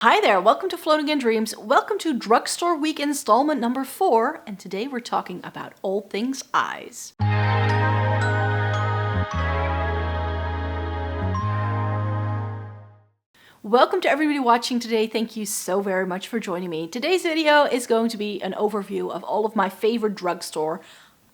Hi there, welcome to Floating in Dreams. Welcome to Drugstore Week installment number 4, and today we're talking about all things eyes. Welcome to everybody watching today. Thank you so very much for joining me. Today's video is going to be an overview of all of my favorite drugstore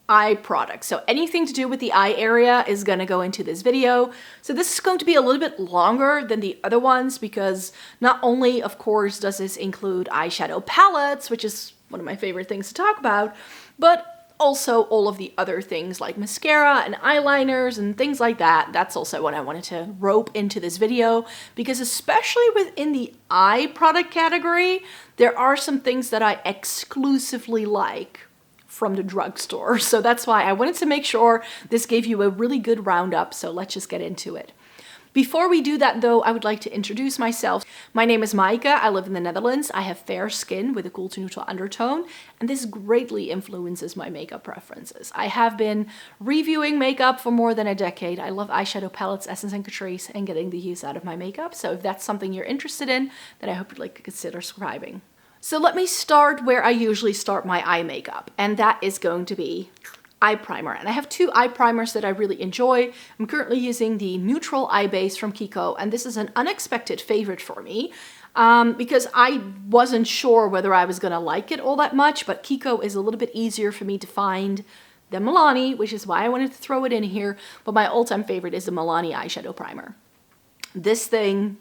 eye products. So anything to do with the eye area is going to go into this video. So this is going to be a little bit longer than the other ones because not only, of course, does this include eyeshadow palettes, which is one of my favorite things to talk about, but also all of the other things like mascara and eyeliners and things like that. That's also what I wanted to rope into this video because especially within the eye product category, there are some things that I exclusively like from the drugstore. So that's why I wanted to make sure this gave you a really good roundup. So let's just get into it. Before we do that though, I would like to introduce myself. My name is Maaike. I live in the Netherlands. I have fair skin with a cool to neutral undertone, and this greatly influences my makeup preferences. I have been reviewing makeup for more than a decade. I love eyeshadow palettes, essence, and Catrice, and getting the use out of my makeup. So if that's something you're interested in, then I hope you'd like to consider subscribing. So let me start where I usually start my eye makeup, and that is going to be eye primer. And I have two eye primers that I really enjoy. I'm currently using the Neutral Eye Base from Kiko, and this is an unexpected favorite for me because I wasn't sure whether I was going to like it all that much, but Kiko is a little bit easier for me to find than Milani, which is why I wanted to throw it in here. But my all-time favorite is the Milani eyeshadow primer. This thing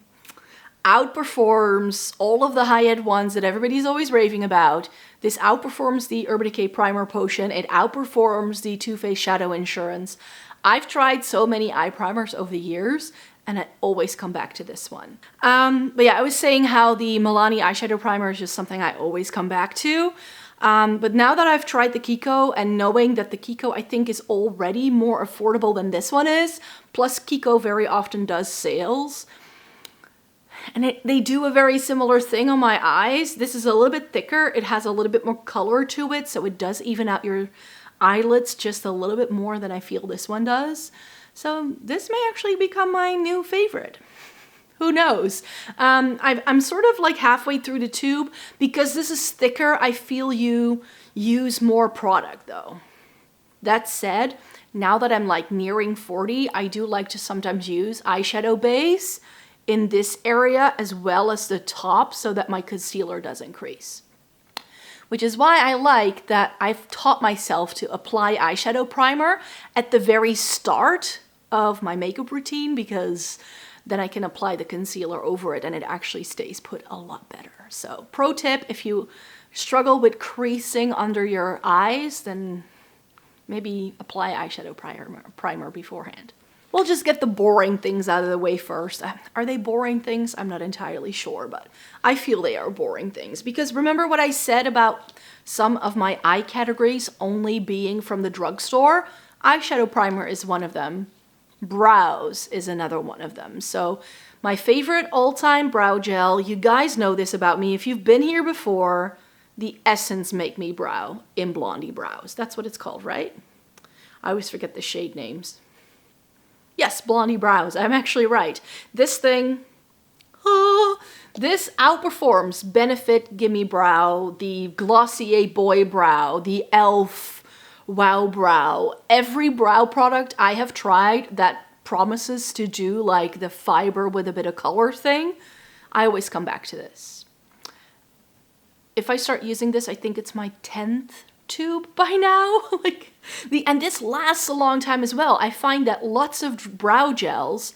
outperforms all of the high-end ones that everybody's always raving about. This outperforms the Urban Decay Primer Potion. It outperforms the Too Faced Shadow Insurance. I've tried so many eye primers over the years, and I always come back to this one. But yeah, I was saying how the Milani eyeshadow primer is just something I always come back to. But now that I've tried the Kiko and knowing that the Kiko I think is already more affordable than this one is, plus Kiko very often does sales, and they do a very similar thing on my eyes. This is a little bit thicker. It has a little bit more color to it, so it does even out your eyelids just a little bit more than I feel this one does. So this may actually become my new favorite. Who knows? I'm sort of like halfway through the tube. Because this is thicker, I feel you use more product though. That said, now that I'm like nearing 40, I do like to sometimes use eyeshadow base in this area as well as the top so that my concealer doesn't crease. Which is why I like that I've taught myself to apply eyeshadow primer at the very start of my makeup routine because then I can apply the concealer over it and it actually stays put a lot better. So pro tip, if you struggle with creasing under your eyes, then maybe apply eyeshadow primer beforehand. We'll just get the boring things out of the way first. Are they boring things? I'm not entirely sure, but I feel they are boring things. Because remember what I said about some of my eye categories only being from the drugstore? Eyeshadow primer is one of them. Brows is another one of them. So my favorite all-time brow gel, you guys know this about me. If you've been here before, the Essence Make Me Brow in Blondie Brows. That's what it's called, right? I always forget the shade names. Yes, Blondie Brows. I'm actually right. This thing, this outperforms Benefit Gimme Brow, the Glossier Boy Brow, the e.l.f. Wow Brow. Every brow product I have tried that promises to do like the fiber with a bit of color thing, I always come back to this. If I start using this, I think it's my 10th tube by now. And this lasts a long time as well. I find that lots of brow gels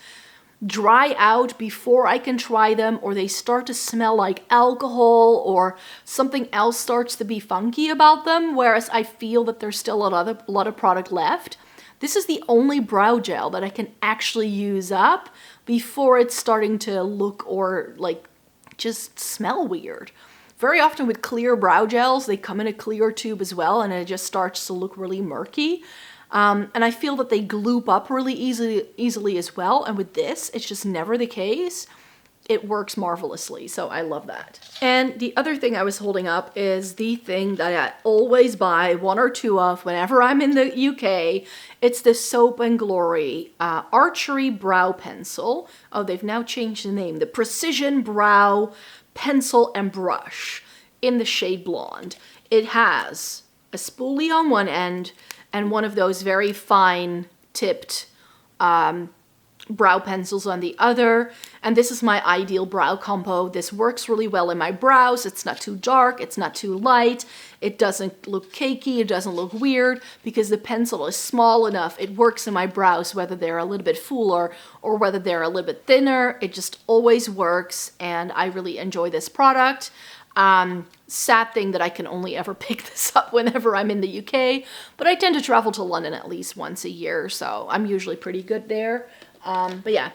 dry out before I can try them, or they start to smell like alcohol, or something else starts to be funky about them, whereas I feel that there's still a lot of product left. This is the only brow gel that I can actually use up before it's starting to look or like just smell weird. Very often with clear brow gels, they come in a clear tube as well, and it just starts to look really murky. And I feel that they gloop up really easily as well. And with this, it's just never the case. It works marvelously, so I love that. And the other thing I was holding up is the thing that I always buy one or two of whenever I'm in the UK. It's the Soap & Glory Archery Brow Pencil. Oh, they've now changed the name. The Precision Brow pencil and brush in the shade Blonde. It has a spoolie on one end and one of those very fine tipped brow pencils on the other. And this is my ideal brow combo. This works really well in my brows. It's not too dark, it's not too light, it doesn't look cakey, it doesn't look weird because the pencil is small enough. It works in my brows whether they're a little bit fuller or whether they're a little bit thinner. It just always works, and I really enjoy this product. Sad thing that I can only ever pick this up whenever I'm in the UK, but I tend to travel to London at least once a year, so I'm usually pretty good there. But yeah,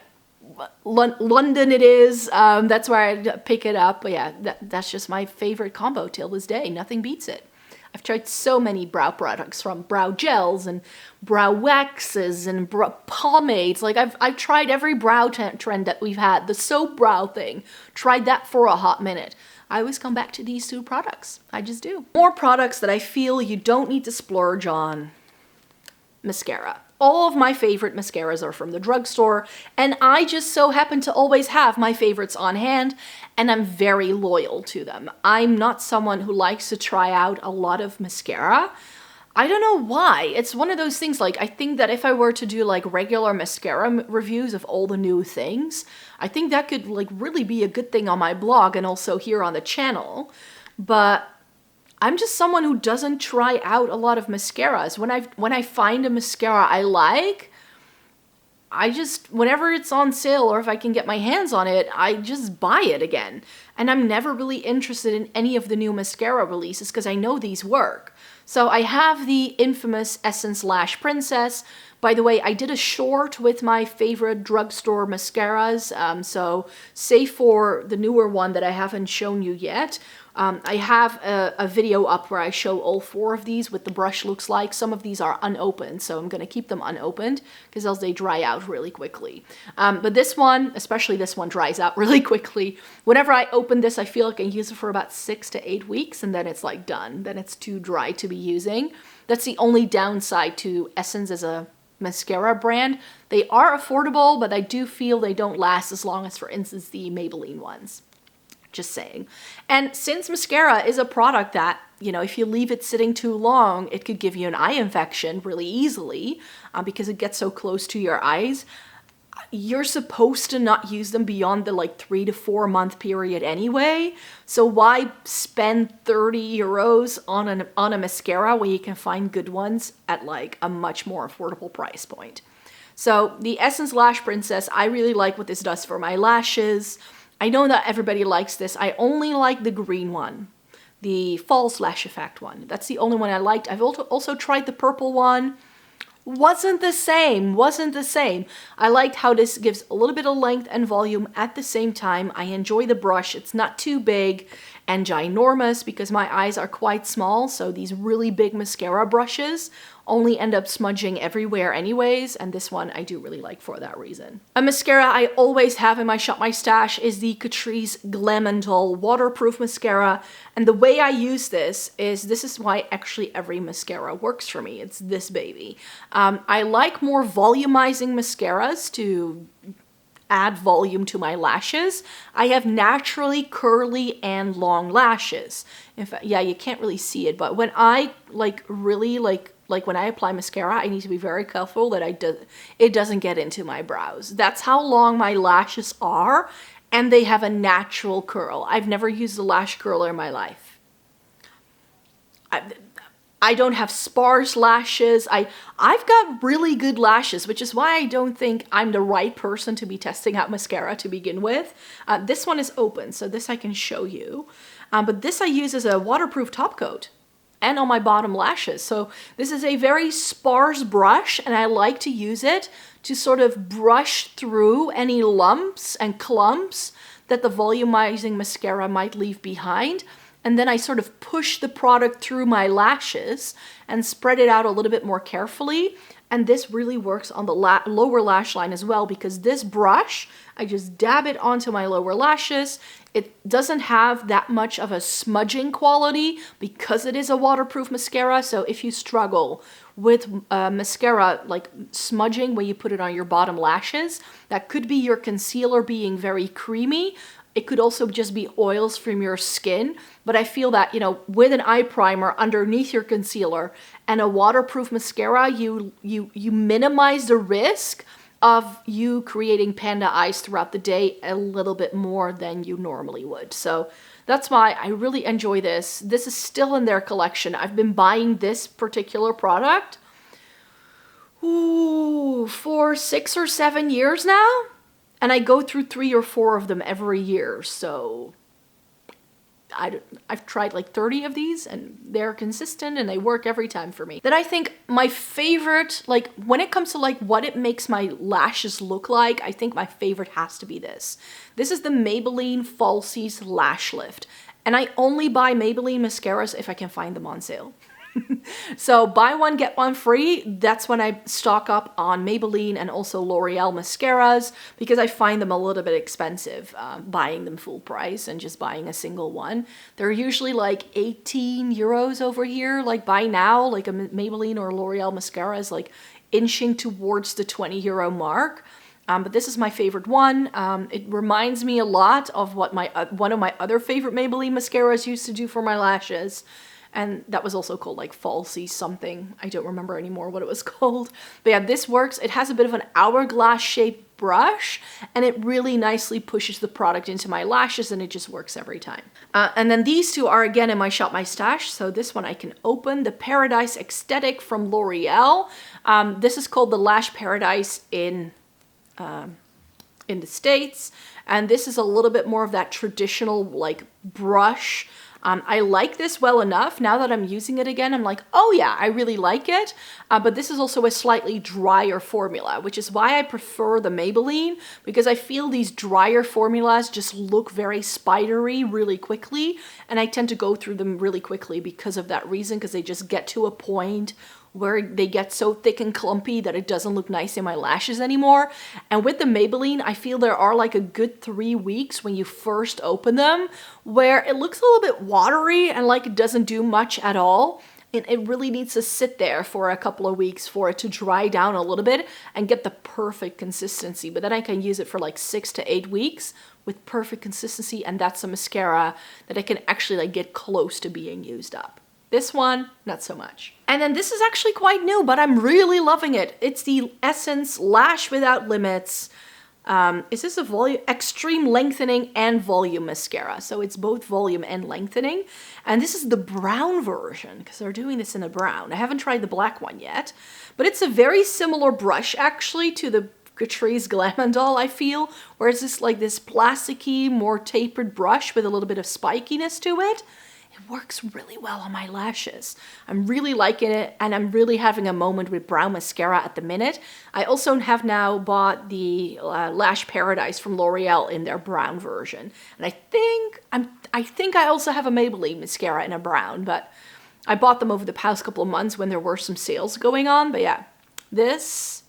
London it is. That's where I pick it up. But yeah, that's just my favorite combo till this day. Nothing beats it. I've tried so many brow products, from brow gels and brow waxes and pomades. Like I've tried every brow trend that we've had. The soap brow thing, tried that for a hot minute. I always come back to these two products. I just do. More products that I feel you don't need to splurge on. Mascara. All of my favorite mascaras are from the drugstore, and I just so happen to always have my favorites on hand, and I'm very loyal to them. I'm not someone who likes to try out a lot of mascara. I don't know why. It's one of those things, like, I think that if I were to do like regular mascara reviews of all the new things, I think that could like really be a good thing on my blog and also here on the channel. But I'm just someone who doesn't try out a lot of mascaras. When I find a mascara I like, I just, whenever it's on sale or if I can get my hands on it, I just buy it again. And I'm never really interested in any of the new mascara releases because I know these work. So I have the infamous Essence Lash Princess. By the way, I did a short with my favorite drugstore mascaras. So save for the newer one that I haven't shown you yet, I have a video up where I show all 4 of these, what the brush looks like. Some of these are unopened, so I'm going to keep them unopened because else they dry out really quickly. But this one, especially this one, dries out really quickly. Whenever I open this, I feel like I can use it for about 6 to 8 weeks, and then it's like done. Then it's too dry to be using. That's the only downside to Essence as a mascara brand. They are affordable, but I do feel they don't last as long as, for instance, the Maybelline ones. Just saying. And since mascara is a product that, you know, if you leave it sitting too long, it could give you an eye infection really easily because it gets so close to your eyes. You're supposed to not use them beyond the like 3 to 4 month period anyway. So why spend 30 euros on a mascara when you can find good ones at like a much more affordable price point? So the Essence Lash Princess, I really like what this does for my lashes. I know that everybody likes this. I only like the green one, the false lash effect one. That's the only one I liked. I've also tried the purple one. Wasn't the same. I liked how this gives a little bit of length and volume at the same time. I enjoy the brush. It's not too big and ginormous because my eyes are quite small, so these really big mascara brushes only end up smudging everywhere anyways, and this one I do really like for that reason. A mascara I always have in my Shop My Stash is the Catrice Glamantol Waterproof Mascara, and the way I use this is why actually every mascara works for me. It's this baby. I like more volumizing mascaras to add volume to my lashes. I have naturally curly and long lashes. In fact, yeah, you can't really see it, but when I really when I apply mascara, I need to be very careful that it doesn't get into my brows. That's how long my lashes are, and they have a natural curl. I've never used a lash curler in my life. I don't have sparse lashes. I've got really good lashes, which is why I don't think I'm the right person to be testing out mascara to begin with. This one is open, so this I can show you. But this I use as a waterproof top coat and on my bottom lashes. So this is a very sparse brush, and I like to use it to sort of brush through any lumps and clumps that the volumizing mascara might leave behind. And then I sort of push the product through my lashes and spread it out a little bit more carefully. And this really works on the lower lash line as well, because this brush, I just dab it onto my lower lashes. It doesn't have that much of a smudging quality because it is a waterproof mascara. So if you struggle with mascara like smudging when you put it on your bottom lashes, that could be your concealer being very creamy. It could also just be oils from your skin, but I feel that, you know, with an eye primer underneath your concealer and a waterproof mascara, you minimize the risk of you creating panda eyes throughout the day a little bit more than you normally would. So that's why I really enjoy this. This is still in their collection. I've been buying this particular product for 6 or 7 years now. And I go through 3 or 4 of them every year. So I've tried like 30 of these and they're consistent and they work every time for me. Then I think my favorite, like when it comes to like what it makes my lashes look like, I think my favorite has to be this. This is the Maybelline Falsies Lash Lift. And I only buy Maybelline mascaras if I can find them on sale. So buy one, get one free. That's when I stock up on Maybelline and also L'Oreal mascaras, because I find them a little bit expensive buying them full price and just buying a single one. They're usually like 18 euros over here. Like by now, like a Maybelline or L'Oreal mascara is like inching towards the 20 euro mark. But this is my favorite one. It reminds me a lot of what one of my other favorite Maybelline mascaras used to do for my lashes. And that was also called like Falsy something. I don't remember anymore what it was called. But yeah, this works. It has a bit of an hourglass shaped brush and it really nicely pushes the product into my lashes and it just works every time. And then these two are again in my Shop My Stash. So this one I can open, the Paradise Aesthetic from L'Oreal. This is called the Lash Paradise in the States. And this is a little bit more of that traditional like brush. I like this well enough. Now that I'm using it again, I'm like, oh yeah, I really like it. But this is also a slightly drier formula, which is why I prefer the Maybelline, because I feel these drier formulas just look very spidery really quickly. And I tend to go through them really quickly because of that reason, because they just get to a point where they get so thick and clumpy that it doesn't look nice in my lashes anymore. And with the Maybelline, I feel there are like a good 3 weeks when you first open them where it looks a little bit watery and like it doesn't do much at all. And it really needs to sit there for a couple of weeks for it to dry down a little bit and get the perfect consistency. But then I can use it for like 6 to 8 weeks with perfect consistency, and that's a mascara that I can actually like get close to being used up. This one, not so much. And then this is actually quite new, but I'm really loving it. It's the Essence Lash Without Limits. Is this a volume, extreme lengthening and volume mascara? So it's both volume and lengthening. And this is the brown version, because they're doing this in a brown. I haven't tried the black one yet, but it's a very similar brush actually to the Catrice Glam & Doll, I feel, where it's just like this plasticky, more tapered brush with a little bit of spikiness to it. It works really well on my lashes. I'm really liking it, and I'm really having a moment with brown mascara at the minute. I also have now bought the Lash Paradise from L'Oreal in their brown version. And I think I also have a Maybelline mascara in a brown, but I bought them over the past couple of months when there were some sales going on. But yeah, this,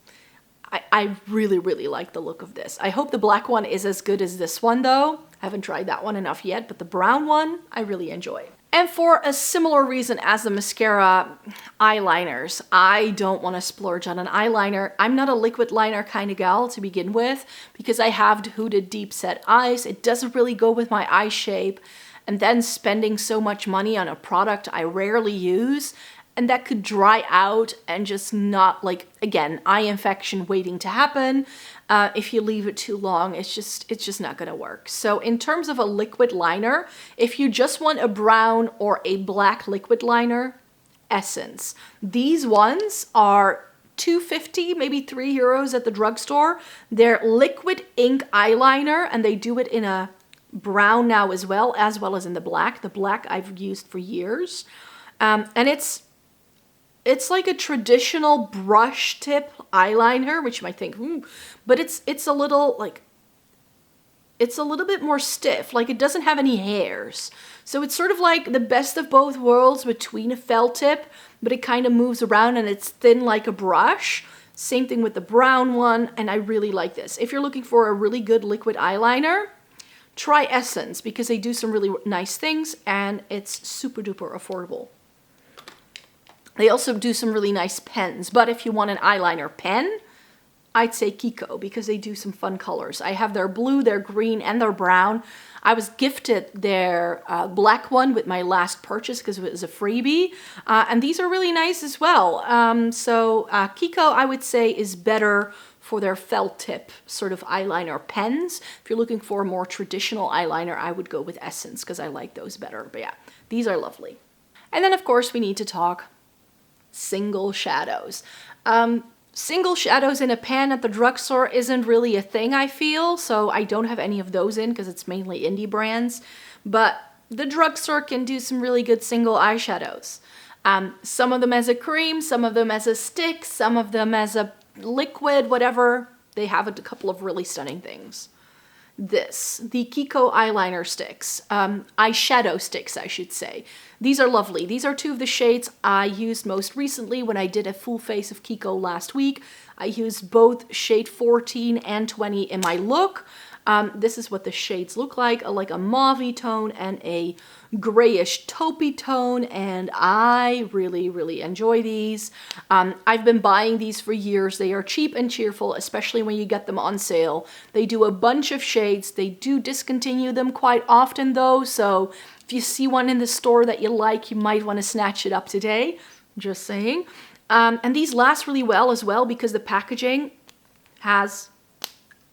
I really, really like the look of this. I hope the black one is as good as this one though. I haven't tried that one enough yet, but the brown one, I really enjoy. And for a similar reason as the mascara, eyeliners. I don't want to splurge on an eyeliner. I'm not a liquid liner kind of gal to begin with, because I have hooded deep set eyes. It doesn't really go with my eye shape. And then spending so much money on a product I rarely use, and that could dry out and just not, like, again, eye infection waiting to happen. If you leave it too long, it's just not gonna work. So in terms of a liquid liner, if you just want a brown or a black liquid liner, Essence. These ones are $2.50, maybe €3 at the drugstore. They're liquid ink eyeliner, and they do it in a brown now as well as in the black. The black I've used for years. And it's like a traditional brush tip eyeliner, which you might think, but it's a little like, it's a little bit more stiff. Like, it doesn't have any hairs. So it's sort of like the best of both worlds between a felt tip, but it kind of moves around and it's thin like a brush. Same thing with the brown one, and I really like this. If you're looking for a really good liquid eyeliner, try Essence, because they do some really nice things and it's super duper affordable. They also do some really nice pens, but if you want an eyeliner pen, I'd say Kiko, because they do some fun colors. I have their blue, their green, and their brown. I was gifted their black one with my last purchase because it was a freebie. And these are really nice as well. Kiko, I would say, is better for their felt tip sort of eyeliner pens. If you're looking for a more traditional eyeliner, I would go with Essence because I like those better. But yeah, these are lovely. And then, of course, we need to talk single shadows. Single shadows in a pan at the drugstore isn't really a thing, I feel, so I don't have any of those in because it's mainly indie brands. But the drugstore can do some really good single eyeshadows. Some of them as a cream, some of them as a stick, some of them as a liquid, whatever. They have a couple of really stunning things. The Kiko eyeliner sticks, eyeshadow sticks, I should say. These are lovely. These are two of the shades I used most recently when I did a full face of Kiko last week. I used both shade 14 and 20 in my look. This is what the shades look like a mauve tone and a grayish taupey tone, and I really, really enjoy these. I've been buying these for years. They are cheap and cheerful, especially when you get them on sale. They do a bunch of shades. They do discontinue them quite often though, so if you see one in the store that you like, you might want to snatch it up today. Just saying. And these last really well as well because the packaging has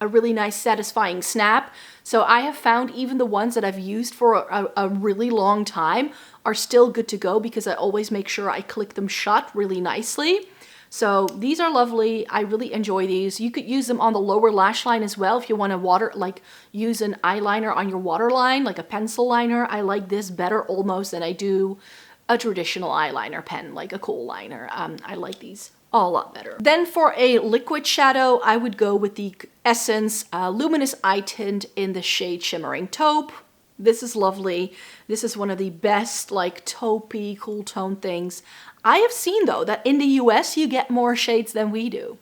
a really nice satisfying snap. So I have found even the ones that I've used for a really long time are still good to go because I always make sure I click them shut really nicely. So these are lovely. I really enjoy these. You could use them on the lower lash line as well if you want to use an eyeliner on your waterline, like a pencil liner. I like this better almost than I do a traditional eyeliner pen, like a kohl liner. I like these a lot better. Then for a liquid shadow, I would go with the Essence Luminous Eye Tint in the shade Shimmering Taupe. This is lovely. This is one of the best taupey, cool tone things. I have seen though that in the US you get more shades than we do.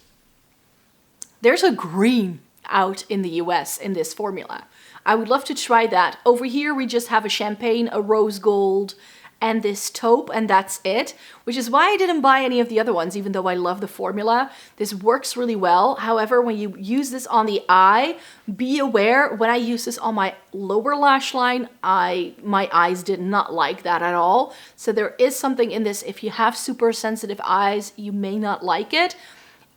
There's a green out in the US in this formula. I would love to try that. Over here we just have a champagne, a rose gold, and this taupe, and that's it, which is why I didn't buy any of the other ones, even though I love the formula. This works really well. However, when you use this on the eye, be aware, when I use this on my lower lash line, my eyes did not like that at all. So there is something in this. If you have super sensitive eyes, you may not like it.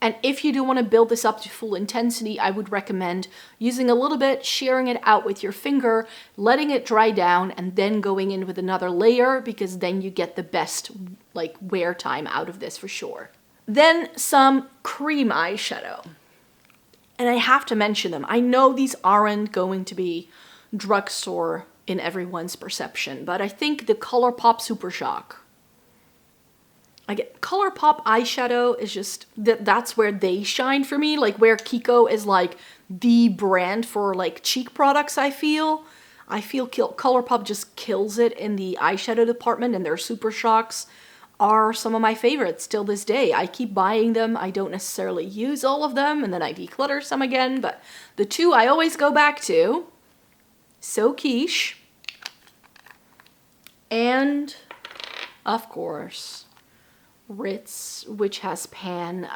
And if you do want to build this up to full intensity, I would recommend using a little bit, sharing it out with your finger, letting it dry down, and then going in with another layer because then you get the best wear time out of this for sure. Then some cream eyeshadow. And I have to mention them. I know these aren't going to be drugstore in everyone's perception, but I think the ColourPop Super Shock. ColourPop eyeshadow is just, that's where they shine for me, where Kiko is the brand for cheek products, I feel ColourPop just kills it in the eyeshadow department, and their Super Shocks are some of my favorites till this day. I keep buying them. I don't necessarily use all of them, and then I declutter some again, but the two I always go back to, So Quiche, and of course Ritz, which has pan.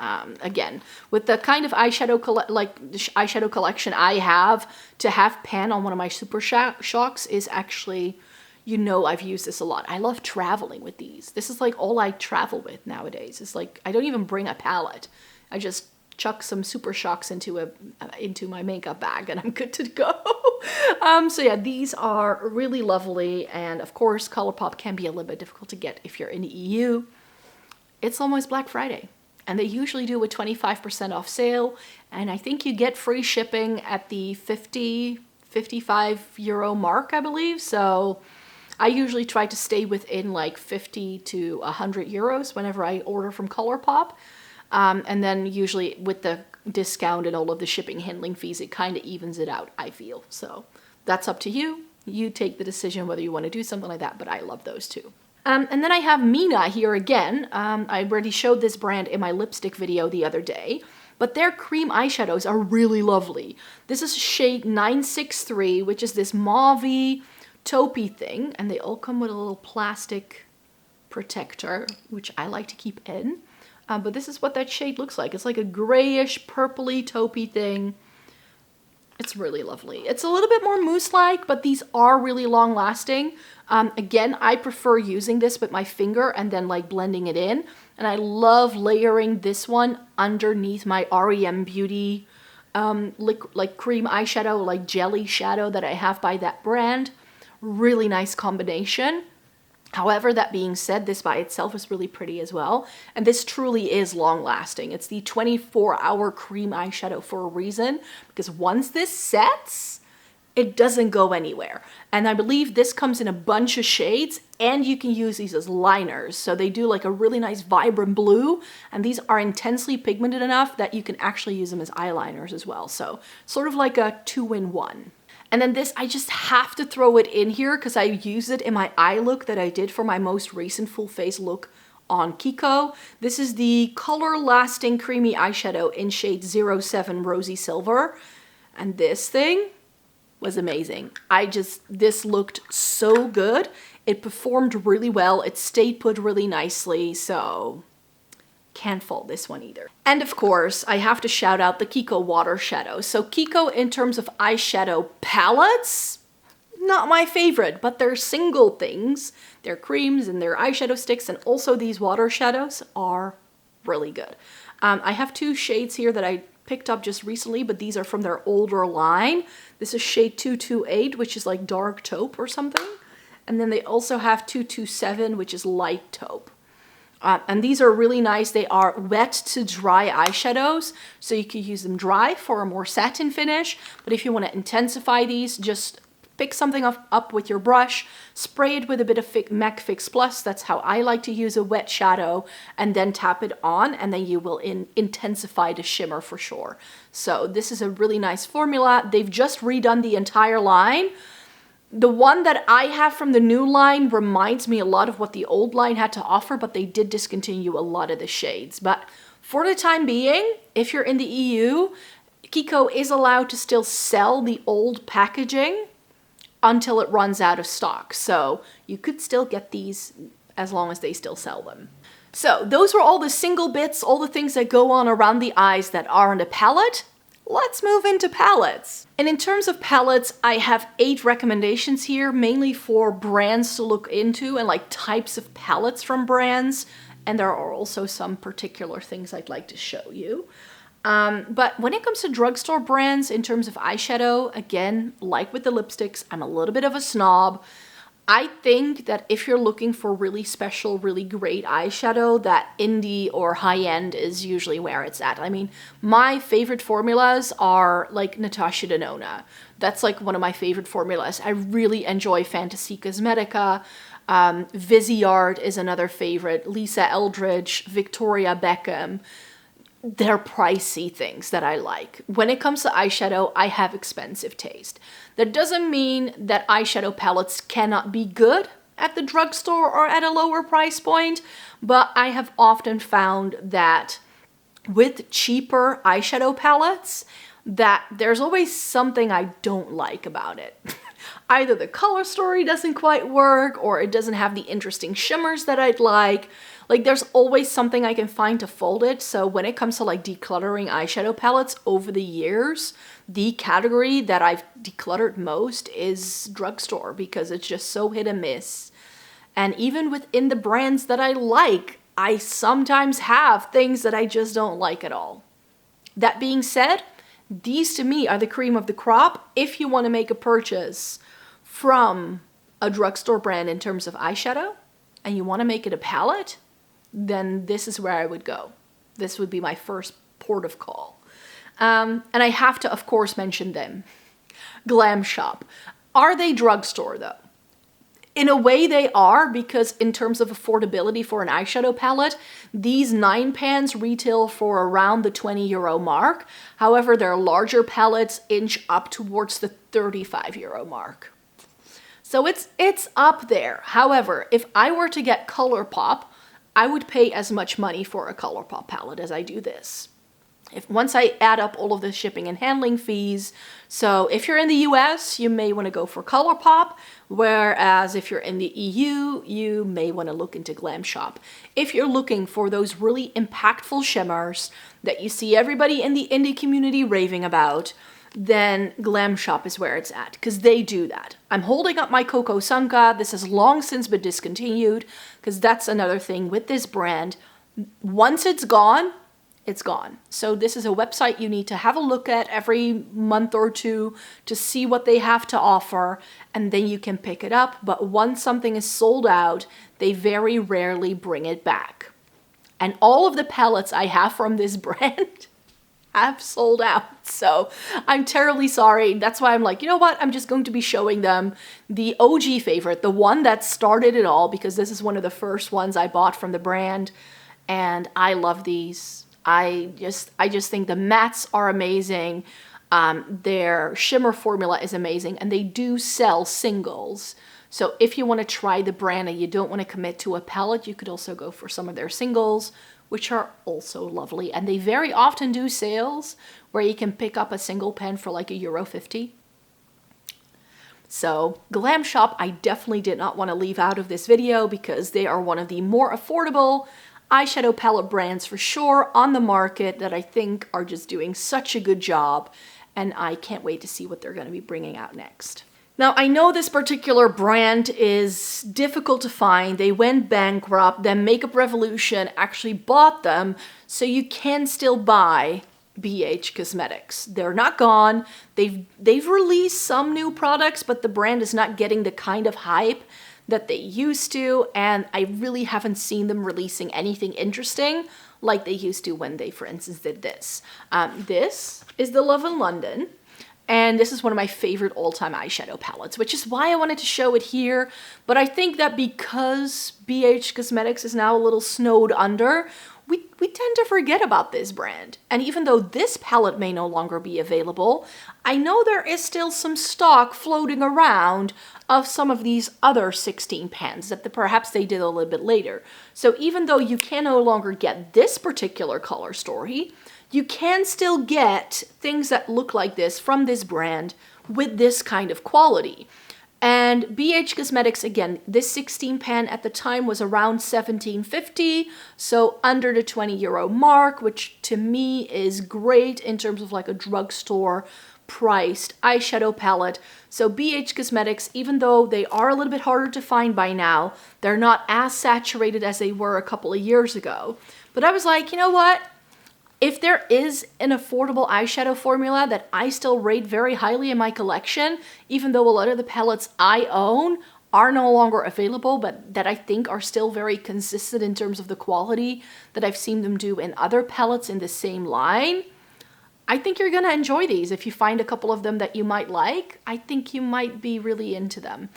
Again, with the kind of eyeshadow eyeshadow collection I have, to have pan on one of my Super Shocks is actually, I've used this a lot. I love traveling with these. This is all I travel with nowadays. It's I don't even bring a palette. I just chuck some Super Shocks into my makeup bag and I'm good to go. So yeah, these are really lovely, and of course ColourPop can be a little bit difficult to get if you're in the EU. It's almost Black Friday, and they usually do a 25% off sale, and I think you get free shipping at the 55 euro mark, I believe. So I usually try to stay within 50 to 100 euros whenever I order from ColourPop. And then usually with the discount and all of the shipping handling fees, it kind of evens it out, I feel. So that's up to you. You take the decision whether you want to do something like that, but I love those too. And then I have Mina here again. I already showed this brand in my lipstick video the other day, but their cream eyeshadows are really lovely. This is shade 963, which is this mauve taupey thing, and they all come with a little plastic protector, which I like to keep in. But this is what that shade looks like. It's like a grayish, purpley, taupey thing. It's really lovely. It's a little bit more mousse-like, but these are really long-lasting. Again, I prefer using this with my finger and then like blending it in. And I love layering this one underneath my REM Beauty like cream eyeshadow, like jelly shadow that I have by that brand. Really nice combination. However, that being said, this by itself is really pretty as well. And this truly is long lasting. It's the 24-hour cream eyeshadow for a reason, because once this sets, it doesn't go anywhere. And I believe this comes in a bunch of shades, and you can use these as liners. So they do like a really nice vibrant blue, and these are intensely pigmented enough that you can actually use them as eyeliners as well. So sort of like a 2-in-1. And then this, I just have to throw it in here because I used it in my eye look that I did for my most recent full face look on Kiko. This is the Color Lasting Creamy Eyeshadow in shade 07 Rosy Silver. And this thing was amazing. This looked so good. It performed really well. It stayed put really nicely. So can't fault this one either. And of course, I have to shout out the Kiko Water Shadow. So Kiko, in terms of eyeshadow palettes, not my favorite, but their single things, their creams and their eyeshadow sticks, and also these water shadows are really good. I have 2 shades here that I picked up just recently, but these are from their older line. This is shade 228, which is like dark taupe or something. And then they also have 227, which is light taupe. And these are really nice. They are wet to dry eyeshadows, so you can use them dry for a more satin finish. But if you want to intensify these, just pick something up with your brush, spray it with a bit of MAC Fix Plus. That's how I like to use a wet shadow, and then tap it on, and then you will intensify the shimmer for sure. So this is a really nice formula. They've just redone the entire line. The one that I have from the new line reminds me a lot of what the old line had to offer, but they did discontinue a lot of the shades. But for the time being, if you're in the EU, Kiko is allowed to still sell the old packaging until it runs out of stock. So you could still get these as long as they still sell them. So those were all the single bits, all the things that go on around the eyes that are on the palette. Let's move into palettes. And in terms of palettes, I have 8 recommendations here, mainly for brands to look into and like types of palettes from brands. And there are also some particular things I'd like to show you. But when it comes to drugstore brands, in terms of eyeshadow, again, like with the lipsticks, I'm a little bit of a snob. I think that if you're looking for really special, really great eyeshadow, that indie or high-end is usually where it's at. I mean, my favorite formulas are like Natasha Denona. That's like one of my favorite formulas. I really enjoy Fantasy Cosmetica. Viseart is another favorite. Lisa Eldridge, Victoria Beckham. They're pricey things that I like. When it comes to eyeshadow, I have expensive taste. That doesn't mean that eyeshadow palettes cannot be good at the drugstore or at a lower price point, but I have often found that with cheaper eyeshadow palettes, that there's always something I don't like about it. Either the color story doesn't quite work, or it doesn't have the interesting shimmers that I'd like. Like, there's always something I can find to fold it. So when it comes to like decluttering eyeshadow palettes over the years, the category that I've decluttered most is drugstore, because it's just so hit and miss. And even within the brands that I like, I sometimes have things that I just don't like at all. That being said, these to me are the cream of the crop if you want to make a purchase from a drugstore brand in terms of eyeshadow and you want to make it a palette, then this is where I would go. This would be my first port of call. And I have to, of course, mention them. Glam Shop. Are they drugstore though? In a way they are, because in terms of affordability for an eyeshadow palette, these 9 pans retail for around the €20 mark. However, their larger palettes inch up towards the €35 mark. So it's up there. However, if I were to get ColourPop, I would pay as much money for a ColourPop palette as I do this. Once I add up all of the shipping and handling fees. So if you're in the US, you may want to go for ColourPop, whereas if you're in the EU, you may want to look into Glam Shop. If you're looking for those really impactful shimmers that you see everybody in the indie community raving about, then Glam Shop is where it's at, because they do that. I'm holding up my Coco Sanka. This has long since been discontinued, because that's another thing with this brand. Once it's gone, it's gone. So this is a website you need to have a look at every month or two to see what they have to offer, and then you can pick it up. But once something is sold out, they very rarely bring it back. And all of the palettes I have from this brand have sold out. So I'm terribly sorry. That's why I'm like, you know what? I'm just going to be showing them the OG favorite, the one that started it all, because this is one of the first ones I bought from the brand. And I love these. I just think the mattes are amazing. Their shimmer formula is amazing, and they do sell singles. So if you want to try the brand and you don't want to commit to a palette, you could also go for some of their singles, which are also lovely. And they very often do sales where you can pick up a single pen for like €1.50. So Glam Shop, I definitely did not want to leave out of this video, because they are one of the more affordable eyeshadow palette brands for sure on the market that I think are just doing such a good job, and I can't wait to see what they're going to be bringing out next. Now, I know this particular brand is difficult to find. They went bankrupt, then Makeup Revolution actually bought them, so you can still buy BH Cosmetics. They're not gone. They've released some new products, but the brand is not getting the kind of hype that they used to, and I really haven't seen them releasing anything interesting like they used to when they, for instance, did this. This is the Love in London, and this is one of my favorite all-time eyeshadow palettes, which is why I wanted to show it here. But I think that because BH Cosmetics is now a little snowed under, we tend to forget about this brand. And even though this palette may no longer be available, I know there is still some stock floating around of some of these other 16 pans that perhaps they did a little bit later. So even though you can no longer get this particular color story, you can still get things that look like this from this brand with this kind of quality. And BH Cosmetics, again, this 16 pan at the time was around $17.50, so under the €20 mark, which to me is great in terms of like a drugstore priced eyeshadow palette. So BH Cosmetics, even though they are a little bit harder to find by now, they're not as saturated as they were a couple of years ago. But I was like, you know what? If there is an affordable eyeshadow formula that I still rate very highly in my collection, even though a lot of the palettes I own are no longer available, but that I think are still very consistent in terms of the quality that I've seen them do in other palettes in the same line, I think you're gonna enjoy these. If you find a couple of them that you might like, I think you might be really into them.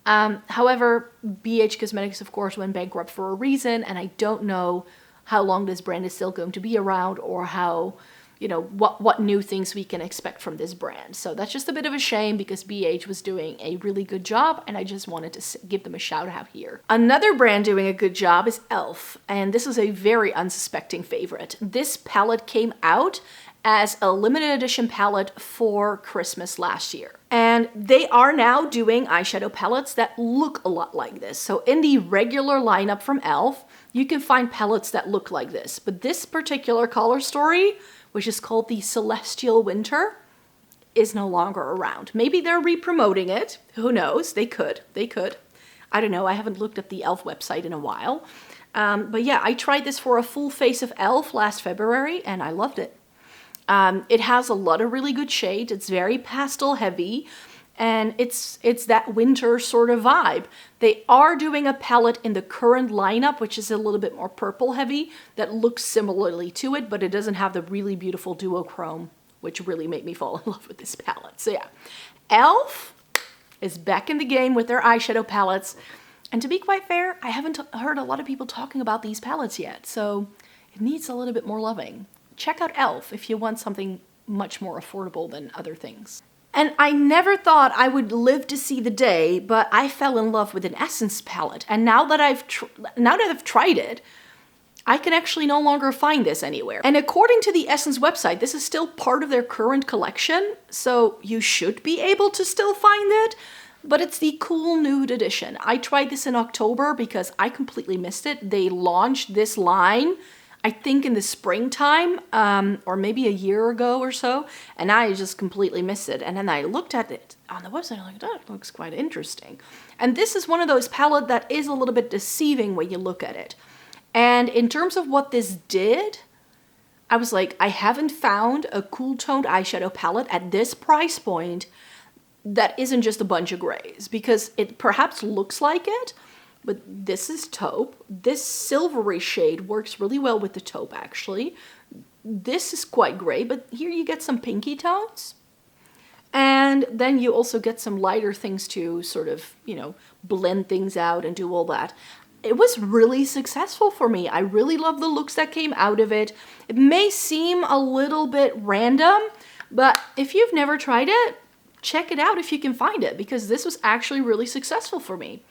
However, BH Cosmetics, of course, went bankrupt for a reason, and I don't know how long this brand is still going to be around, or how, you know, what new things we can expect from this brand. So that's just a bit of a shame, because BH was doing a really good job, and I just wanted to give them a shout out here. Another brand doing a good job is e.l.f., and this is a very unsuspecting favorite. This palette came out as a limited edition palette for Christmas last year. And they are now doing eyeshadow palettes that look a lot like this. So in the regular lineup from e.l.f., you can find palettes that look like this. But this particular color story, which is called the Celestial Winter, is no longer around. Maybe they're re-promoting it. Who knows? They could. I don't know. I haven't looked at the e.l.f. website in a while. But yeah, I tried this for a full face of e.l.f. last February, and I loved it. It has a lot of really good shades. It's very pastel heavy, and it's that winter sort of vibe. They are doing a palette in the current lineup, which is a little bit more purple heavy, that looks similarly to it, but it doesn't have the really beautiful duochrome, which really made me fall in love with this palette. So yeah, e.l.f. is back in the game with their eyeshadow palettes. And to be quite fair, I haven't heard a lot of people talking about these palettes yet, so it needs a little bit more loving. Check out e.l.f. if you want something much more affordable than other things. And I never thought I would live to see the day, but I fell in love with an Essence palette. And now that I've tried it, I can actually no longer find this anywhere. And according to the Essence website, this is still part of their current collection, so you should be able to still find it, but it's the Cool Nude edition. I tried this in October because I completely missed it. They launched this line, I think in the springtime, or maybe a year ago or so, and I just completely missed it. And then I looked at it on the website, I'm like, that looks quite interesting. And this is one of those palettes that is a little bit deceiving when you look at it. And in terms of what this did, I was like, I haven't found a cool toned eyeshadow palette at this price point that isn't just a bunch of grays, because it perhaps looks like it, but this is taupe. This silvery shade works really well with the taupe, actually. This is quite gray, but here you get some pinky tones. And then you also get some lighter things to sort of, you know, blend things out and do all that. It was really successful for me. I really love the looks that came out of it. It may seem a little bit random, but if you've never tried it, check it out if you can find it, because this was actually really successful for me.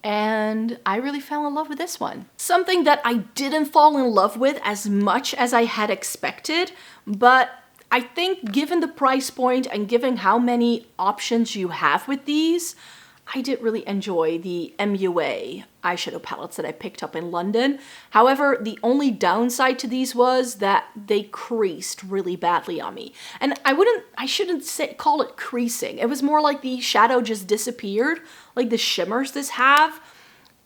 And I really fell in love with this one. Something that I didn't fall in love with as much as I had expected, but I think given the price point and given how many options you have with these, I did really enjoy the MUA eyeshadow palettes that I picked up in London. However, the only downside to these was that they creased really badly on me. And I shouldn't call it creasing. It was more like the shadow just disappeared, like the shimmers this have.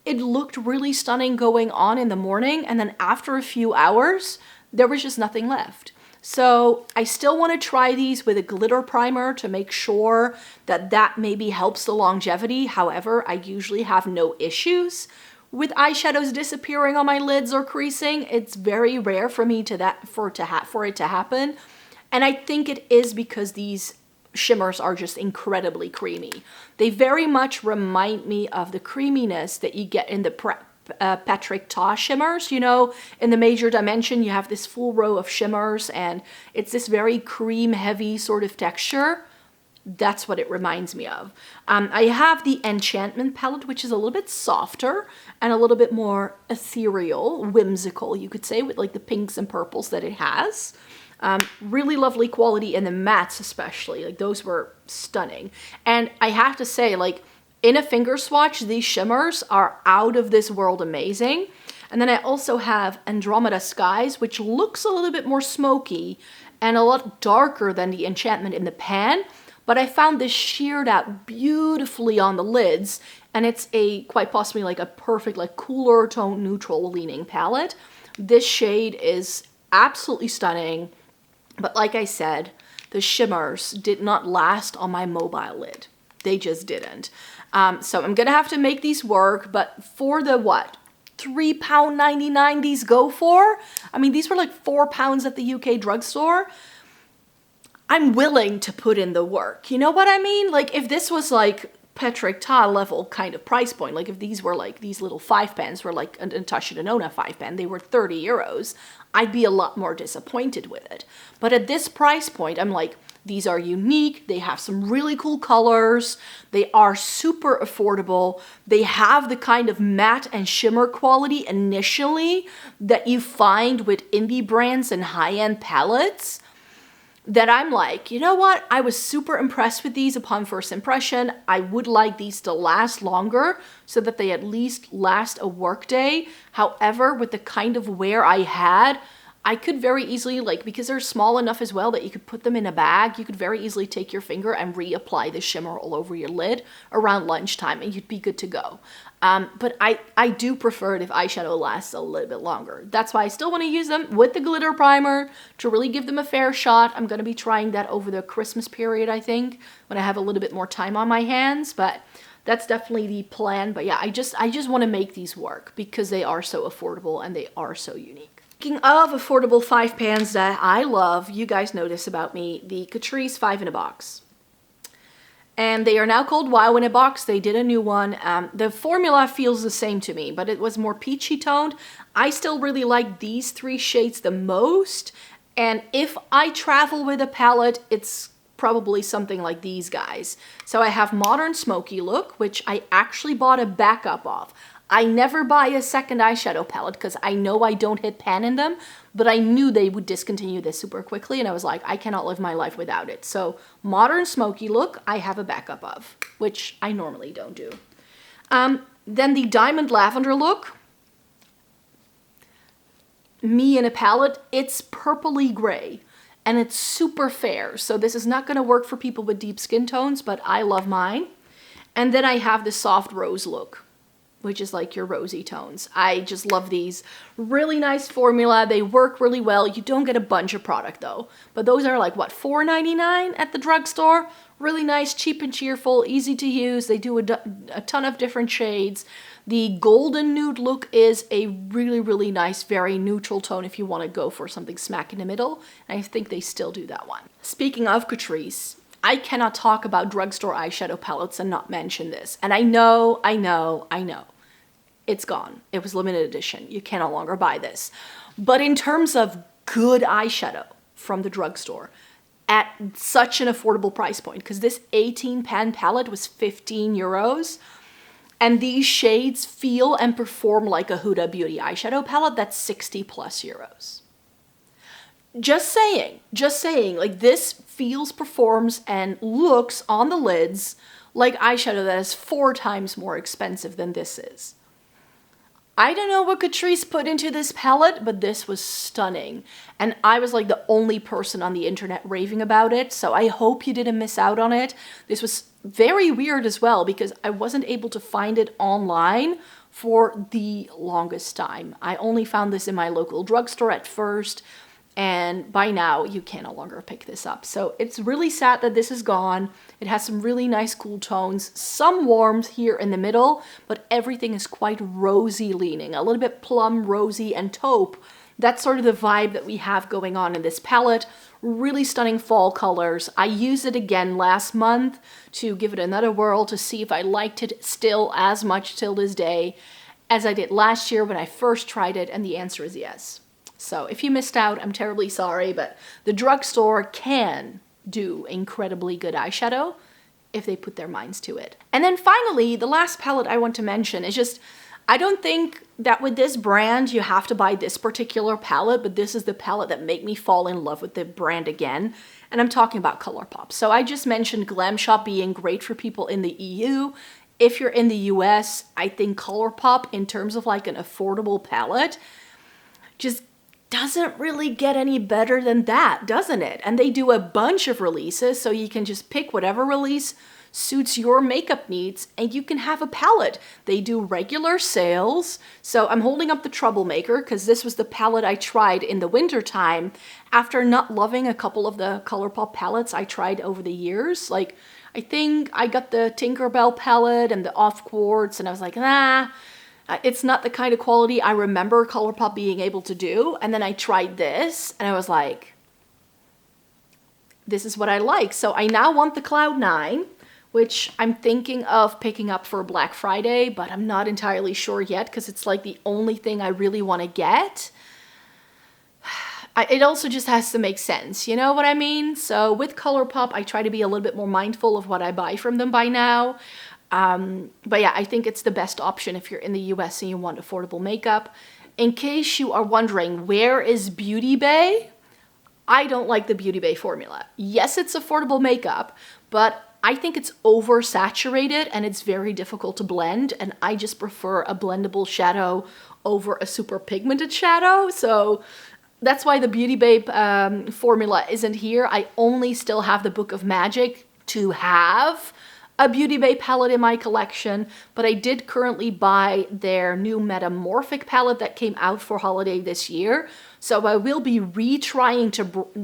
It looked really stunning going on in the morning, and then after a few hours, there was just nothing left. So I still want to try these with a glitter primer to make sure that maybe helps the longevity. However, I usually have no issues with eyeshadows disappearing on my lids or creasing. It's very rare for me for it to happen. And I think it is because these shimmers are just incredibly creamy. They very much remind me of the creaminess that you get in the Patrick Ta shimmers. You know, in the Major Dimension, you have this full row of shimmers and it's this very cream heavy sort of texture. That's what it reminds me of. I have the Enchantment palette, which is a little bit softer and a little bit more ethereal, whimsical, you could say, with like the pinks and purples that it has. Really lovely quality in the mattes especially. Like those were stunning. And I have to say, like, in a finger swatch, these shimmers are out of this world amazing. And then I also have Andromeda Skies, which looks a little bit more smoky and a lot darker than the Enchantment in the pan. But I found this sheared out beautifully on the lids, and it's quite possibly like a perfect, like cooler tone neutral leaning palette. This shade is absolutely stunning, but like I said, the shimmers did not last on my mobile lid. They just didn't. So I'm gonna have to make these work, but for the what? £3.99 these go for? I mean, these were like £4 at the UK drugstore. I'm willing to put in the work. You know what I mean? Like if this was like Patrick Ta level kind of price point, like if these were like these little 5 pans were like a Natasha Denona 5 pan, they were 30 euros, I'd be a lot more disappointed with it. But at this price point, I'm like, these are unique, they have some really cool colors, they are super affordable, they have the kind of matte and shimmer quality initially that you find with indie brands and high-end palettes, that I'm like, you know what, I was super impressed with these upon first impression. I would like these to last longer so that they at least last a work day. However, with the kind of wear I had, I could very easily, like, because they're small enough as well that you could put them in a bag, you could very easily take your finger and reapply the shimmer all over your lid around lunchtime and you'd be good to go. But I do prefer it if eyeshadow lasts a little bit longer. That's why I still want to use them with the glitter primer to really give them a fair shot. I'm going to be trying that over the Christmas period, I think, when I have a little bit more time on my hands, but that's definitely the plan. But yeah, I just want to make these work because they are so affordable and they are so unique. Speaking of affordable 5 pans that I love, you guys know this about me, the Catrice 5 in a box. And they are now called Wow in a Box. They did a new one. The formula feels the same to me, but it was more peachy toned. I still really like these 3 shades the most. And if I travel with a palette, it's probably something like these guys. So I have Modern Smoky Look, which I actually bought a backup of. I never buy a second eyeshadow palette because I know I don't hit pan in them, but I knew they would discontinue this super quickly, and I was like, I cannot live my life without it. So modern smoky look, I have a backup of, which I normally don't do. Then the diamond lavender look, me in a palette, it's purpley gray and it's super fair. So this is not gonna work for people with deep skin tones, but I love mine. And then I have the soft rose look, which is like your rosy tones. I just love these. Really nice formula. They work really well. You don't get a bunch of product though. But those are like, what, $4.99 at the drugstore? Really nice, cheap and cheerful, easy to use. They do a ton of different shades. The golden nude look is a really, really nice, very neutral tone if you want to go for something smack in the middle. And I think they still do that one. Speaking of Catrice, I cannot talk about drugstore eyeshadow palettes and not mention this. And I know. It's gone. It was limited edition. You can no longer buy this. But in terms of good eyeshadow from the drugstore at such an affordable price point, because this 18 pan palette was 15 euros, and these shades feel and perform like a Huda Beauty eyeshadow palette that's 60 plus euros. Just saying, like this feels, performs, and looks on the lids like eyeshadow that is 4 times more expensive than this is. I don't know what Catrice put into this palette, but this was stunning. And I was like the only person on the internet raving about it, so I hope you didn't miss out on it. This was very weird as well because I wasn't able to find it online for the longest time. I only found this in my local drugstore at first, and by now you can no longer pick this up. So it's really sad that this is gone. It has some really nice cool tones, some warmth here in the middle, but everything is quite rosy leaning, a little bit plum, rosy, and taupe. That's sort of the vibe that we have going on in this palette. Really stunning fall colors. I used it again last month to give it another whirl to see if I liked it still as much till this day as I did last year when I first tried it, and the answer is yes. So if you missed out, I'm terribly sorry, but the drugstore can do incredibly good eyeshadow if they put their minds to it. And then finally, the last palette I want to mention is just, I don't think that with this brand you have to buy this particular palette, but this is the palette that made me fall in love with the brand again. And I'm talking about ColourPop. So I just mentioned Glam Shop being great for people in the EU. If you're in the US, I think ColourPop, in terms of like an affordable palette, just doesn't really get any better than that, doesn't it? And they do a bunch of releases, so you can just pick whatever release suits your makeup needs and you can have a palette. They do regular sales. So I'm holding up the Troublemaker because this was the palette I tried in the winter time after not loving a couple of the ColourPop palettes I tried over the years. Like, I think I got the Tinkerbell palette and the Off Quartz and I was like, nah, it's not the kind of quality I remember ColourPop being able to do. And then I tried this and I was like, this is what I like. So I now want the Cloud 9, which I'm thinking of picking up for Black Friday, but I'm not entirely sure yet because it's like the only thing I really want to get. It also just has to make sense, you know what I mean? So with ColourPop, I try to be a little bit more mindful of what I buy from them by now. But yeah, I think it's the best option if you're in the US and you want affordable makeup. In case you are wondering, where is Beauty Bay? I don't like the Beauty Bay formula. Yes, it's affordable makeup, but I think it's oversaturated and it's very difficult to blend, and I just prefer a blendable shadow over a super pigmented shadow. So that's why the Beauty Bay formula isn't here. I only still have the Book of Magic to have a Beauty Bay palette in my collection, but I did currently buy their new Metamorphic palette that came out for holiday this year. So I will be retrying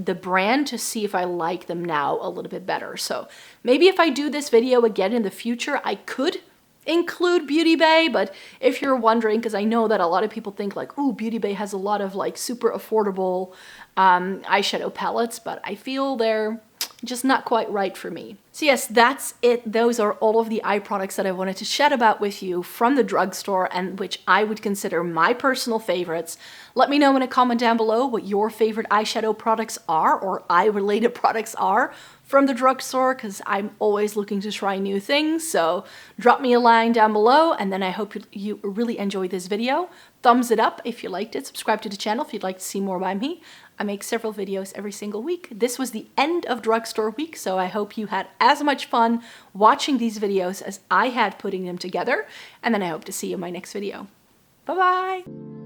the brand to see if I like them now a little bit better. So maybe if I do this video again in the future, I could include Beauty Bay, but if you're wondering, because I know that a lot of people think like, ooh, Beauty Bay has a lot of like super affordable eyeshadow palettes, but I feel they're just not quite right for me. So yes, that's it. Those are all of the eye products that I wanted to chat about with you from the drugstore and which I would consider my personal favorites. Let me know in a comment down below what your favorite eyeshadow products are or eye-related products are from the drugstore because I'm always looking to try new things. So drop me a line down below, and then I hope you really enjoyed this video. Thumbs it up if you liked it. Subscribe to the channel if you'd like to see more by me. I make several videos every single week. This was the end of drugstore week, so I hope you had as much fun watching these videos as I had putting them together. And then I hope to see you in my next video. Bye-bye!